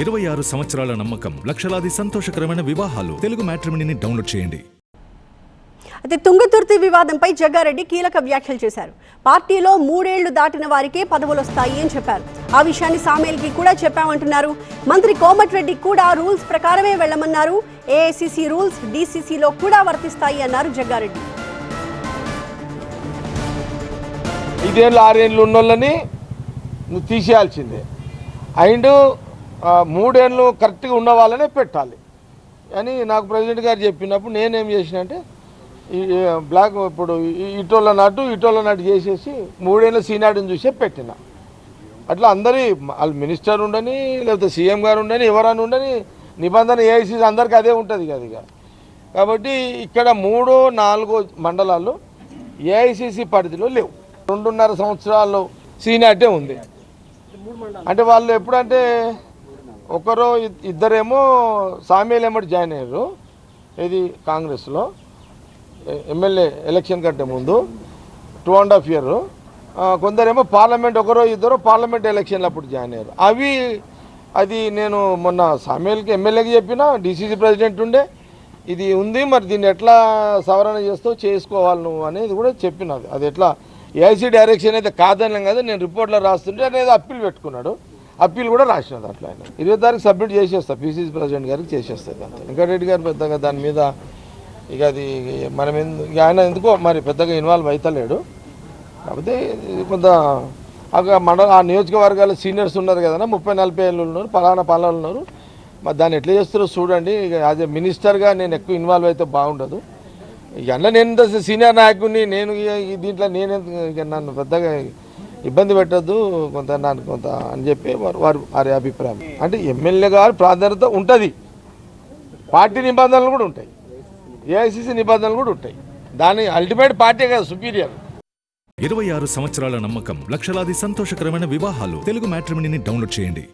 26 సంవత్సరాల నమ్మకం, లక్షలాది సంతోషకరమైన వివాహాలు. తెలుగు మ్యాట్రిమోనీని డౌన్లోడ్ చేయండి. అయితే తుంగతుర్తి వివాదంపై జగ్గారెడ్డి కీలక వ్యాఖ్యలు చేశారు. పార్టీలో 3 ఏళ్లు దాటిన వారికే పదవులు వస్తాయి అని చెప్పారు. ఆ విషయాన్ని సామేల్కి కూడా చెప్పామంటున్నారు. మంత్రి కోమటిరెడ్డి కూడా రూల్స్ ప్రకారమే వెళ్లమన్నారు. ఏఐసీసీ రూల్స్ డీసీసీలో కూడా వర్తిస్తాయి అన్నారు జగ్గారెడ్డి. 5 ఏళ్ళు 6 ఏళ్ళు ఉన్నోళ్ళని నువ్వు తీసేయాల్సిందే. అండ్ 3 ఏళ్ళు కరెక్ట్గా ఉన్న వాళ్ళనే పెట్టాలి అని నాకు ప్రెసిడెంట్ గారు చెప్పినప్పుడు నేనేం చేసిన అంటే బ్లాక్ ఇప్పుడు ఇటోళ్ళ నాటు చేసేసి 3 ఏళ్ళ సీనియార్ని చూసే పెట్టిన. అట్లా అందరి వాళ్ళు మినిస్టర్ ఉండని లేకపోతే సీఎం గారు ఉండని ఎవరైనా ఉండని నిబంధన ఏఐసీసీ అందరికీ అదే ఉంటుంది కదా. ఇక కాబట్టి ఇక్కడ 3-4 మండలాలు ఏఐసీసీ పరిధిలో లేవు. 2.5 సంవత్సరాలు సీనియారిటీ ఉంది. అంటే వాళ్ళు ఎప్పుడంటే ఇద్దరేమో సామేల్ ఎమ్మటి జాయిన్ అయ్యారు. ఇది కాంగ్రెస్లో ఎమ్మెల్యే ఎలక్షన్ కంటే ముందు 2.5 years. కొందరేమో పార్లమెంట్ ఇద్దరు పార్లమెంట్ ఎలక్షన్లు అప్పుడు జాయిన్ అయ్యారు. అది నేను మొన్న సామేల్కి ఎమ్మెల్యేకి చెప్పిన, డీసీసీ ప్రెసిడెంట్ ఉండే ఇది ఉంది, మరి దీన్ని ఎట్లా సవరణ చేస్తావు చేసుకోవాలి నువ్వు అనేది కూడా చెప్పినది. అది ఎట్లా ఏఐసీ డైరెక్షన్ అయితే కాదనం కదా, నేను రిపోర్ట్లో రాస్తుంటే అనేది అప్పీల్ పెట్టుకున్నాడు. అప్పీల్ కూడా రాసినది. అట్లా ఆయన 20 తారీఖు సబ్మిట్ చేసేస్తా, పీసీసీ ప్రెసిడెంట్ గారికి చేసేస్తుంది. అంతే. వెంకటరెడ్డి గారు పెద్దగా దాని మీద ఇక అది మనం ఆయన ఎందుకో మరి పెద్దగా ఇన్వాల్వ్ అవుతలేడు. కాకపోతే కొంత ఆ నియోజకవర్గాల సీనియర్స్ ఉన్నారు కదా, 30-40 ఏళ్ళు ఉన్నారు, పలానా ఉన్నారు. మరి దాన్ని ఎట్లా చేస్తారో చూడండి. ఇక యాజ్ ఏ మినిస్టర్గా నేను ఎక్కువ ఇన్వాల్వ్ అయితే బాగుండదు. ఇక అన్న నేను సీనియర్ నాయకుడిని, నేను దీంట్లో ఇక నన్ను పెద్దగా ఇబ్బంది పెట్టద్దు కొంత అని చెప్పి వారి అభిప్రాయం. అంటే ఎమ్మెల్యే గారు ప్రాధాన్యత ఉంటుంది, పార్టీ నిబంధనలు కూడా ఉంటాయి, ఏఐసీసీ నిబంధనలు కూడా ఉంటాయి. దాని అల్టిమేట్ పార్టీ కదా సుపీరియర్. 26 సంవత్సరాల నమ్మకం, లక్షలాది సంతోషకరమైన వివాహాలు. తెలుగు మ్యాట్రిమోనీని డౌన్లోడ్ చేయండి.